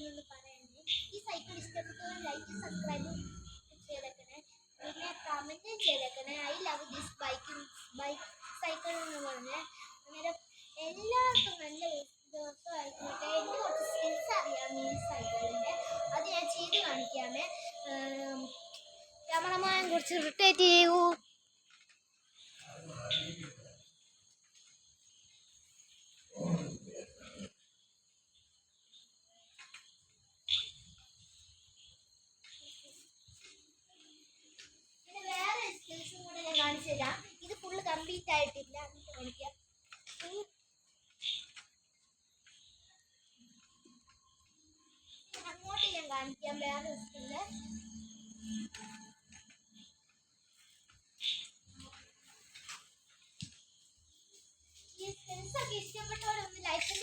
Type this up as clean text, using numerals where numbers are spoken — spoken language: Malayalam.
കാര്യങ്ങളൊന്ന് പറയണ്ടേ. ഈ സൈക്കിൾ ഇഷ്ടപ്പെട്ടവർ ലൈക്ക് സബ്സ്ക്രൈബ് ചെയ്തേക്കണേ, പിന്നെ കമൻറ്റും ചെയ്തേക്കണേ. I love this bike cycle എന്ന് പറഞ്ഞ്. അന്നേരം എല്ലാവർക്കും നല്ല ദിവസം ആയിക്കോട്ടെ. എനിക്ക് കുറച്ച് സ്കിൽസ് അറിയാം ഈ സൈക്കിളിൻ്റെ, അത് ഞാൻ ചെയ്ത് കാണിക്കാമേ. ക്യാമറമാൻ കുറച്ച് റൊട്ടേറ്റ് ചെയ്യൂ. വേറെ സ്കിൽസും കൂടെ ഞാൻ കാണിച്ചു തരാം. ഇത് ഫുള്ള് കംപ്ലീറ്റ് ആയിട്ടില്ല, കാണിക്കാം. അങ്ങോട്ട് ഞാൻ കാണിക്കാം വേറെ സ്കില്ല്. ഈ സ്കിൽസ് ഒക്കെ ഇഷ്ടപ്പെട്ടവരൊന്ന് ലൈക്ക്